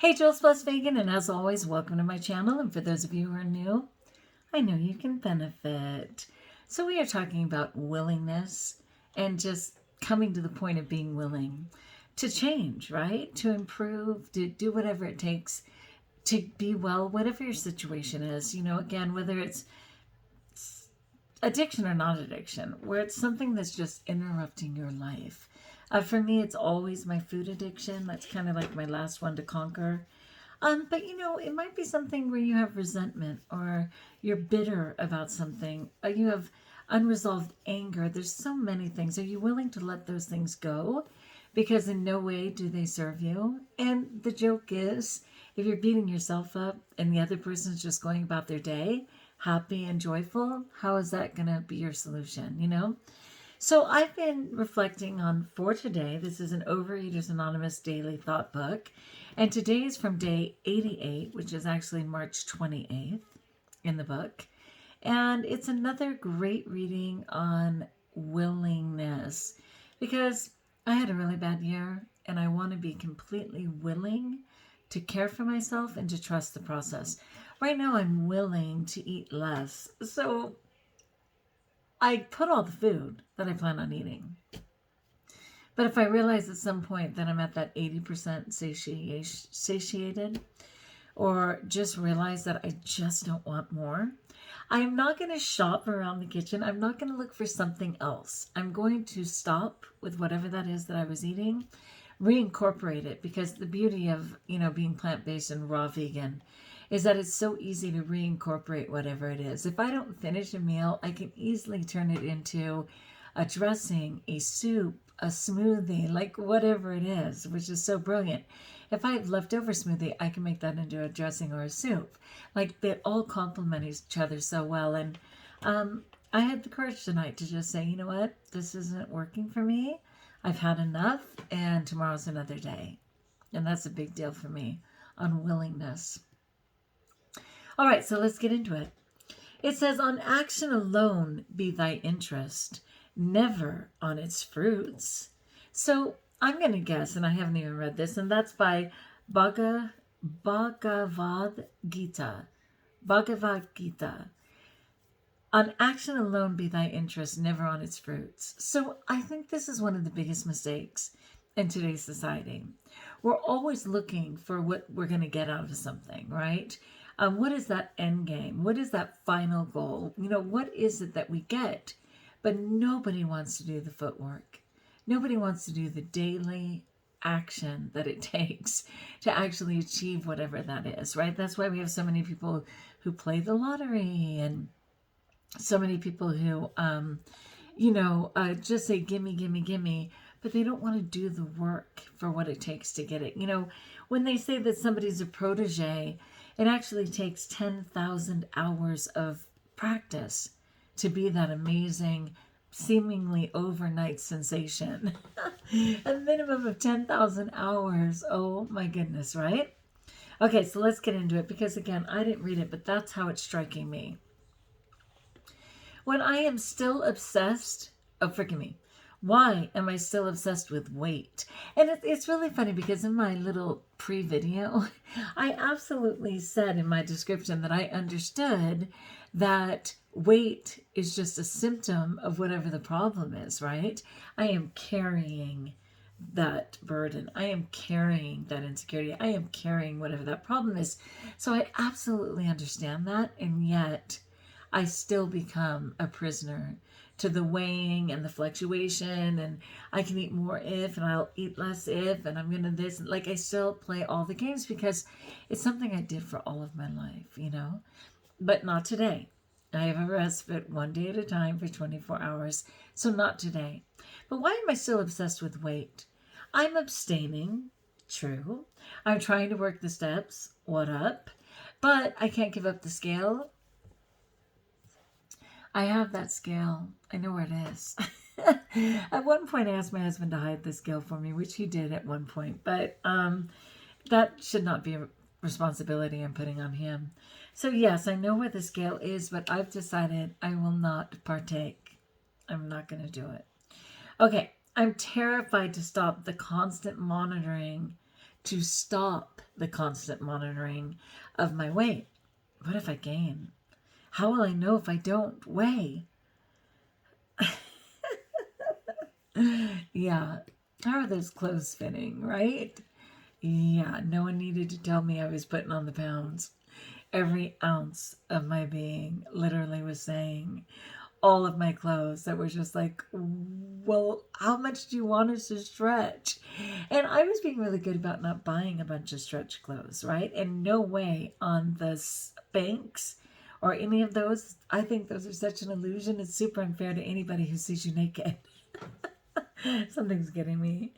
Hey, JulesBlessedVegan, and as always, welcome to my channel. And for those of you who are new, I know you can benefit. So we are talking about willingness and just coming to the point of being willing to change, right? To improve, to do whatever it takes to be well, whatever your situation is. You know, again, whether it's addiction or not addiction, where it's something that's just interrupting your life. For me, it's always my food addiction. That's kind of like my last one to conquer. But you know, it might be something where you have resentment or you're bitter about something. You have unresolved anger. There's so many things. Are you willing to let those things go? Because in no way do they serve you. And the joke is, if you're beating yourself up and the other person's just going about their day, happy and joyful, how is that going to be your solution, you know? So I've been reflecting on, for today, this is an Overeaters Anonymous daily thought book, and today is from day 88, which is actually March 28th in the book, and it's another great reading on willingness, because I had a really bad year, and I want to be completely willing to care for myself and to trust the process. Right now, I'm willing to eat less, so I put all the food that I plan on eating. But if I realize at some point that I'm at that 80% satiated, or just realize that I just don't want more, I'm not going to shop around the kitchen. I'm not going to look for something else. I'm going to stop with whatever that is that I was eating, reincorporate it, because the beauty of, you know, being plant-based and raw vegan is that it's so easy to reincorporate whatever it is. If I don't finish a meal, I can easily turn it into a dressing, a soup, a smoothie, like whatever it is, which is so brilliant. If I have leftover smoothie, I can make that into a dressing or a soup. Like, they all complement each other so well. And I had the courage tonight to just say, you know what, this isn't working for me. I've had enough, and tomorrow's another day. And that's a big deal for me, unwillingness. All right, so let's get into it. It says, on action alone be thy interest, never on its fruits. So I'm going to guess, and I haven't even read this, and that's by Bhagavad Gita. Bhagavad Gita. On action alone be thy interest, never on its fruits. So I think this is one of the biggest mistakes in today's society. We're always looking for what we're going to get out of something, right? What is that end game? What is that final goal? You know, what is it that we get? But nobody wants to do the footwork. Nobody wants to do the daily action that it takes to actually achieve whatever that is, right? That's why we have so many people who play the lottery, and so many people who, just say, gimme, gimme, gimme, but they don't want to do the work for what it takes to get it. You know, when they say that somebody's a protege, it actually takes 10,000 hours of practice to be that amazing, seemingly overnight sensation. A minimum of 10,000 hours. Oh my goodness, right? Okay, so let's get into it, because again, I didn't read it, but that's how it's striking me. When I am still obsessed, forgive me, why am I still obsessed with weight? And it's really funny, because in my little pre-video, I absolutely said in my description that I understood that weight is just a symptom of whatever the problem is, right? I am carrying that burden. I am carrying that insecurity. I am carrying whatever that problem is. So I absolutely understand that, and yet I still become a prisoner to the weighing and the fluctuation, and I can eat more if, and I'll eat less if, and I'm going to this. Like, I still play all the games because it's something I did for all of my life, you know, but not today. I have a respite one day at a time for 24 hours, so not today. But why am I still obsessed with weight? I'm abstaining, true. I'm trying to work the steps, what up? But I can't give up the scale. I have that scale. I know where it is. At one point, I asked my husband to hide the scale for me, which he did at one point. But that should not be a responsibility I'm putting on him. So yes, I know where the scale is, but I've decided I will not partake. I'm not going to do it. Okay, I'm terrified to stop the constant monitoring, to stop the constant monitoring of my weight. What if I gain? How will I know if I don't weigh? Yeah. How are those clothes fitting, right? Yeah, no one needed to tell me I was putting on the pounds. Every ounce of my being literally was saying, all of my clothes that were just like, well, how much do you want us to stretch? And I was being really good about not buying a bunch of stretch clothes, right? And no way on the Spanx or any of those. I think those are such an illusion. It's super unfair to anybody who sees you naked. Something's getting me.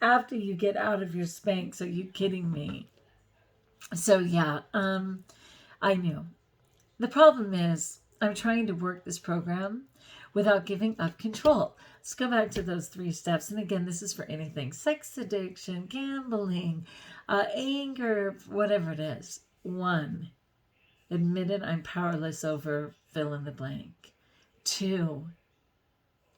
After you get out of your Spanx, are you kidding me? So yeah, I knew. The problem is I'm trying to work this program without giving up control. Let's go back to those 3 steps. And again, this is for anything: sex addiction, gambling, anger, whatever it is. 1, admit it, I'm powerless over fill in the blank. 2,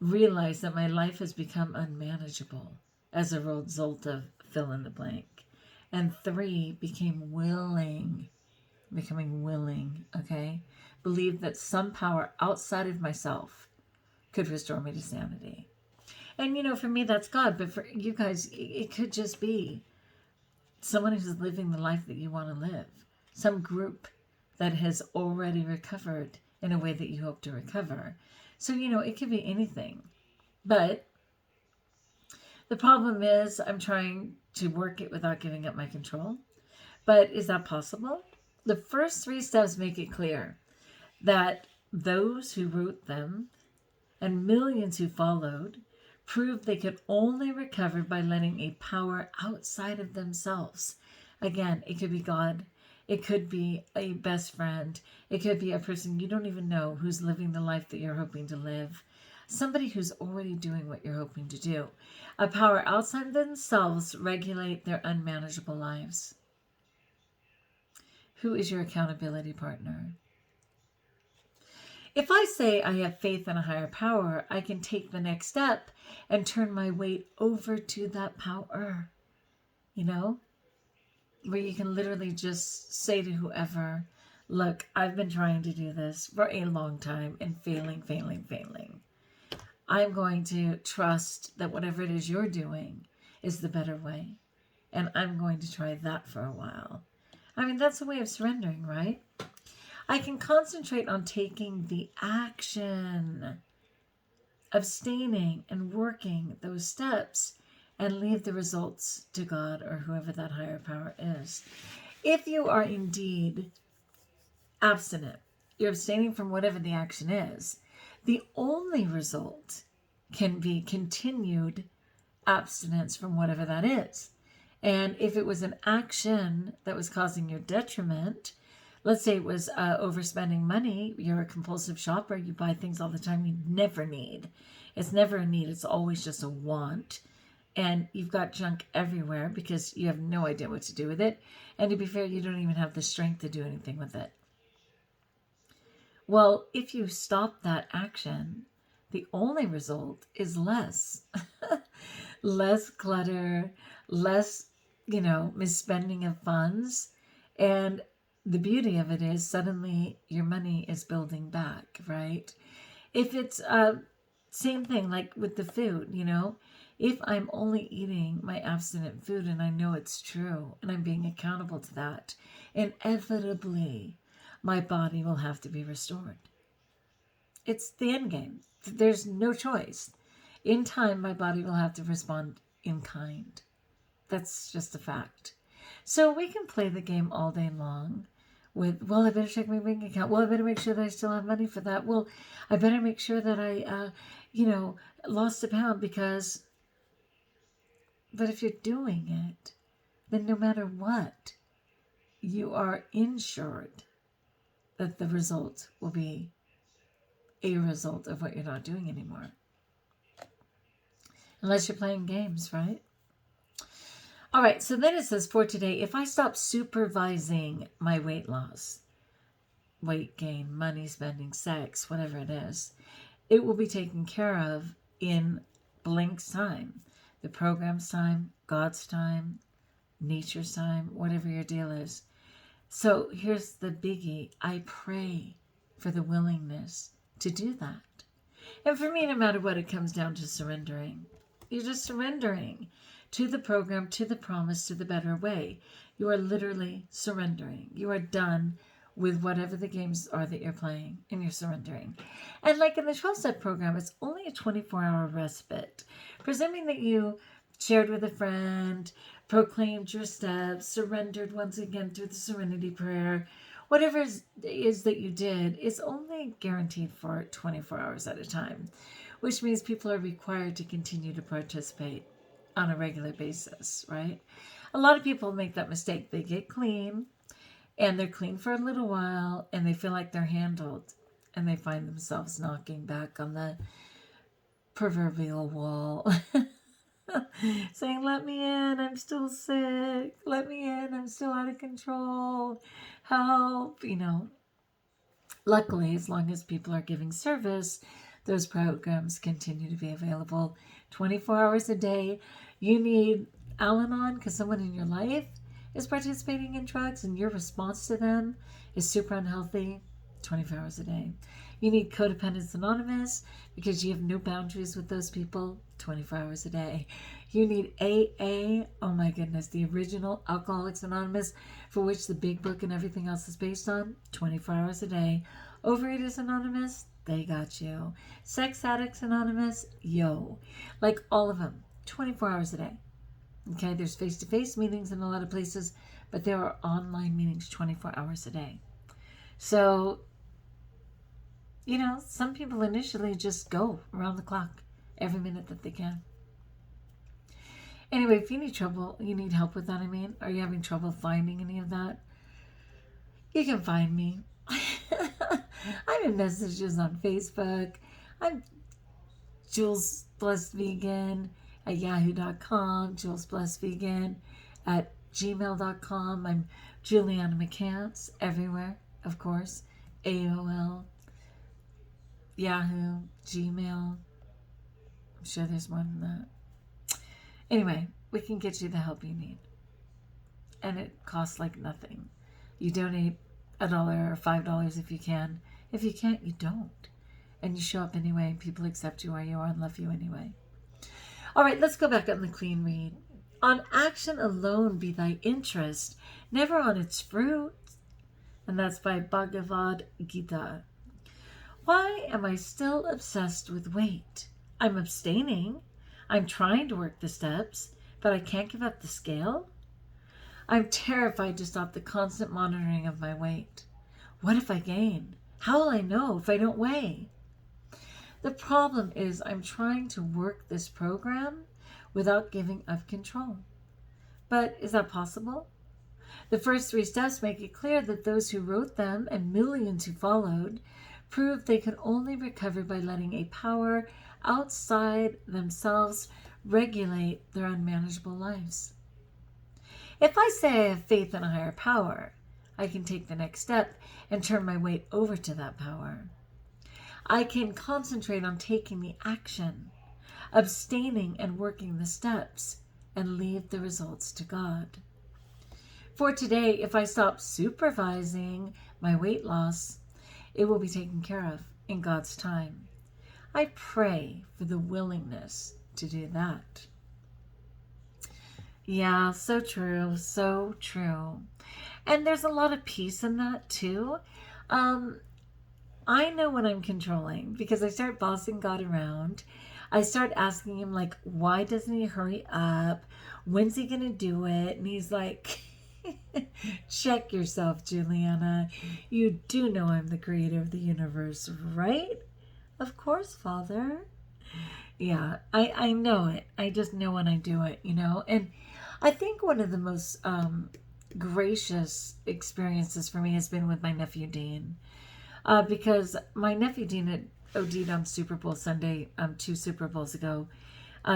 realize that my life has become unmanageable as a result of fill in the blank. And 3, becoming willing, okay? Believe that some power outside of myself could restore me to sanity. And, for me, that's God. But for you guys, it could just be someone who's living the life that you want to live. Some group that has already recovered in a way that you hope to recover. So, it could be anything. But the problem is I'm trying to work it without giving up my control. But is that possible? The first 3 steps make it clear that those who wrote them and millions who followed proved they could only recover by letting a power outside of themselves. Again, it could be God. It could be a best friend. It could be a person you don't even know who's living the life that you're hoping to live. Somebody who's already doing what you're hoping to do. A power outside themselves regulate their unmanageable lives. Who is your accountability partner? If I say I have faith in a higher power, I can take the next step and turn my weight over to that power. Where you can literally just say to whoever, look, I've been trying to do this for a long time and failing. I'm going to trust that whatever it is you're doing is the better way. And I'm going to try that for a while. I mean, that's a way of surrendering, right? I can concentrate on taking the action, abstaining and working those steps, and leave the results to God or whoever that higher power is. If you are indeed abstinent, you're abstaining from whatever the action is, the only result can be continued abstinence from whatever that is. And if it was an action that was causing your detriment, let's say it was overspending money, you're a compulsive shopper, you buy things all the time you never need. It's never a need, it's always just a want. And you've got junk everywhere because you have no idea what to do with it. And to be fair, you don't even have the strength to do anything with it. Well, if you stop that action, the only result is less. Less clutter, less, misspending of funds. And the beauty of it is suddenly your money is building back, right? If it's same thing like with the food, if I'm only eating my abstinent food and I know it's true and I'm being accountable to that, inevitably my body will have to be restored. It's the end game. There's no choice. In time, my body will have to respond in kind. That's just a fact. So we can play the game all day long with, well, I better check my bank account. Well, I better make sure that I still have money for that. Well, I better make sure that I, lost a pound because... But if you're doing it, then no matter what, you are insured that the result will be a result of what you're not doing anymore. Unless you're playing games, right? All right, so then it says for today, if I stop supervising my weight loss, weight gain, money spending, sex, whatever it is, it will be taken care of in blink's time. The program's time, God's time, nature's time, whatever your deal is. So here's the biggie. I pray for the willingness to do that. And for me, no matter what, it comes down to surrendering. You're just surrendering to the program, to the promise, to the better way. You are literally surrendering. You are done with whatever the games are that you're playing, and you're surrendering. And like in the 12-step program, it's only a 24-hour respite. Presuming that you shared with a friend, proclaimed your steps, surrendered once again through the serenity prayer, whatever it is that you did, is only guaranteed for 24 hours at a time, which means people are required to continue to participate on a regular basis, right? A lot of people make that mistake. They get clean, and they're clean for a little while, and they feel like they're handled, and they find themselves knocking back on the proverbial wall. Saying, let me in, I'm still sick. Let me in, I'm still out of control. Help, Luckily, as long as people are giving service, those programs continue to be available 24 hours a day. You need Al-Anon because someone in your life is participating in drugs and your response to them is super unhealthy, 24 hours a day. You need Codependents Anonymous because you have no boundaries with those people, 24 hours a day. You need AA, oh my goodness, the original Alcoholics Anonymous, for which the big book and everything else is based on, 24 hours a day. Overeaters Anonymous, they got you. Sex Addicts Anonymous, yo. Like all of them, 24 hours a day. Okay, there's face-to-face meetings in a lot of places, but there are online meetings 24 hours a day. So, some people initially just go around the clock every minute that they can. Anyway, if you need help with that, are you having trouble finding any of that? You can find me. I'm in messages on Facebook. I'm JulesBlessedVegan at yahoo.com, JulesBlessedVegan at gmail.com. I'm Juliana McCants everywhere, of course. AOL, Yahoo, Gmail. I'm sure there's more than that. Anyway, we can get you the help you need. And it costs like nothing. You donate $1 or $5 if you can. If you can't, you don't. And you show up anyway, and people accept you where you are and love you anyway. All right, let's go back on the clean read. On action alone be thy interest, never on its fruit. And that's by Bhagavad Gita. Why am I still obsessed with weight? I'm abstaining. I'm trying to work the steps, but I can't give up the scale. I'm terrified to stop the constant monitoring of my weight. What if I gain? How will I know if I don't weigh? The problem is I'm trying to work this program without giving up control. But is that possible? The first 3 steps make it clear that those who wrote them and millions who followed proved they could only recover by letting a power outside themselves regulate their unmanageable lives. If I say I have faith in a higher power, I can take the next step and turn my weight over to that power. I can concentrate on taking the action, abstaining and working the steps, and leave the results to God. For today, if I stop supervising my weight loss, it will be taken care of in God's time. I pray for the willingness to do that. Yeah, so true, so true. And there's a lot of peace in that too. I know when I'm controlling because I start bossing God around. I start asking him, like, why doesn't he hurry up? When's he going to do it? And he's like, check yourself, Juliana. You do know I'm the creator of the universe, right? Of course, Father. Yeah, I know it. I just know when I do it, And I think one of the most gracious experiences for me has been with my nephew Dean. Because my nephew Dean had OD'd on Super Bowl Sunday 2 Super Bowls ago.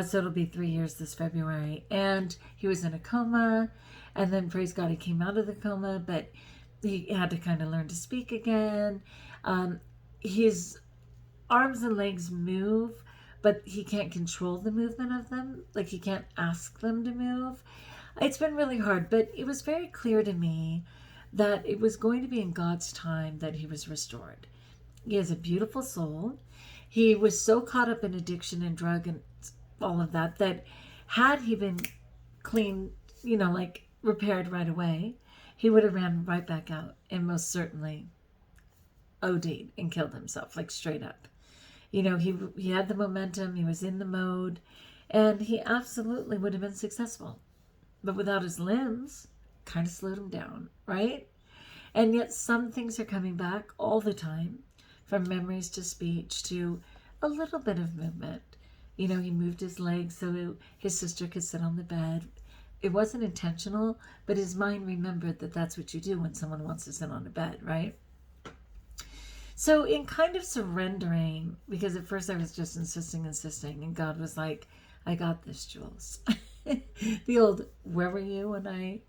So it'll be 3 years this February. And he was in a coma. And then, praise God, he came out of the coma. But he had to kind of learn to speak again. His arms and legs move, but he can't control the movement of them. Like, he can't ask them to move. It's been really hard, but it was very clear to me that it was going to be in God's time that he was restored. He has a beautiful soul. He was so caught up in addiction and drug and all of that, that had he been clean, like repaired right away, he would have ran right back out and most certainly OD'd and killed himself, like straight up. He had the momentum, he was in the mode, and he absolutely would have been successful. But without his limbs, kind of slowed him down, right? And yet some things are coming back all the time, from memories to speech to a little bit of movement. He moved his legs so his sister could sit on the bed. It wasn't intentional, but his mind remembered that that's what you do when someone wants to sit on a bed, right? So in kind of surrendering, because at first I was just insisting, and God was like, I got this, Jules. The old, where were you when I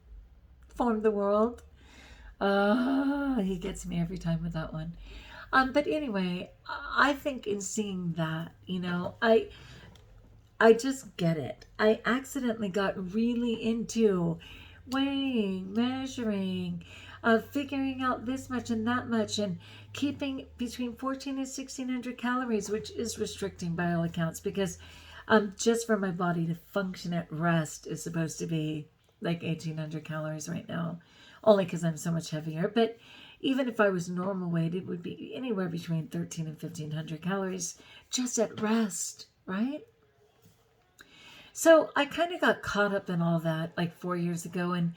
formed the world? He gets me every time with that one. But anyway, I think in seeing that, I just get it. I accidentally got really into weighing, measuring, figuring out this much and that much, and keeping between 14 and 1600 calories, which is restricting by all accounts, because just for my body to function at rest is supposed to be like 1800 calories right now, only because I'm so much heavier. But even if I was normal weight, it would be anywhere between 13 and 1500 calories just at rest, right? So I kind of got caught up in all that like 4 years ago. And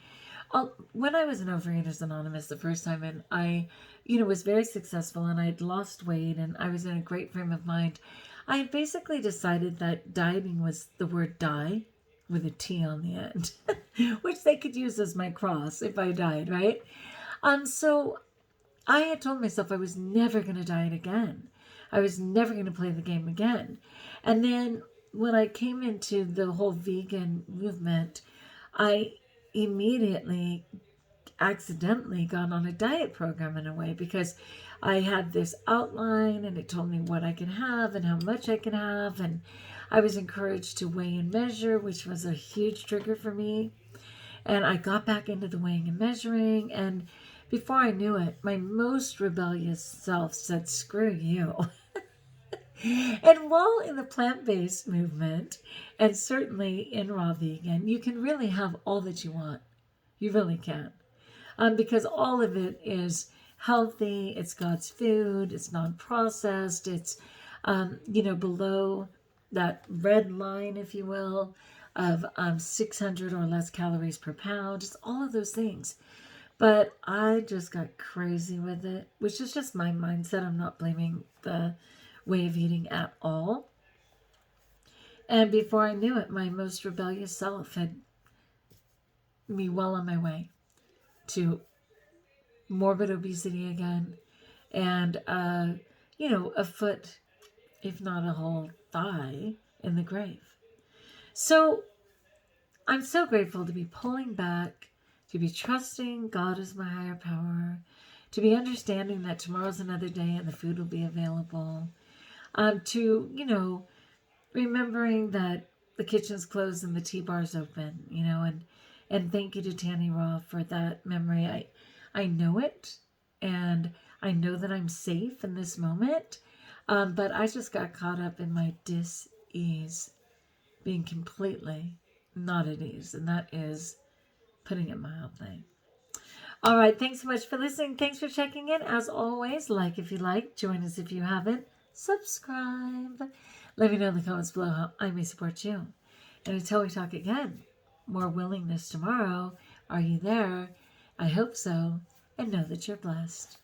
when I was in Overeaters Anonymous the first time, and I, was very successful, and I had lost weight, and I was in a great frame of mind, I had basically decided that dieting was the word die with a T on the end, which they could use as my cross if I died, right? So I had told myself I was never going to diet again. I was never going to play the game again. And then when I came into the whole vegan movement, I immediately accidentally got on a diet program in a way, because I had this outline and it told me what I can have and how much I can have, and I was encouraged to weigh and measure, which was a huge trigger for me. And I got back into the weighing and measuring, and before I knew it, my most rebellious self said, screw you. And while in the plant-based movement, and certainly in raw vegan, you can really have all that you want. You really can. Because all of it is healthy, it's God's food, it's non-processed, it's, below that red line, if you will, of 600 or less calories per pound. It's all of those things. But I just got crazy with it, which is just my mindset. I'm not blaming the way of eating at all. And before I knew it, my most rebellious self had me well on my way to morbid obesity again, and a foot, if not a whole thigh, in the grave. So I'm so grateful to be pulling back, to be trusting God as my higher power, to be understanding that tomorrow's another day and the food will be available, to remembering that the kitchen's closed and the tea bar's open, and thank you to Tanny Raw for that memory. I know it, and I know that I'm safe in this moment, but I just got caught up in my dis-ease, being completely not at ease, and that is putting it mildly. All right, thanks so much for listening. Thanks for checking in. As always, like if you like, join us if you haven't, subscribe. Let me know in the comments below how I may support you. And until we talk again, more willingness tomorrow. Are you there? I hope so, and know that you're blessed.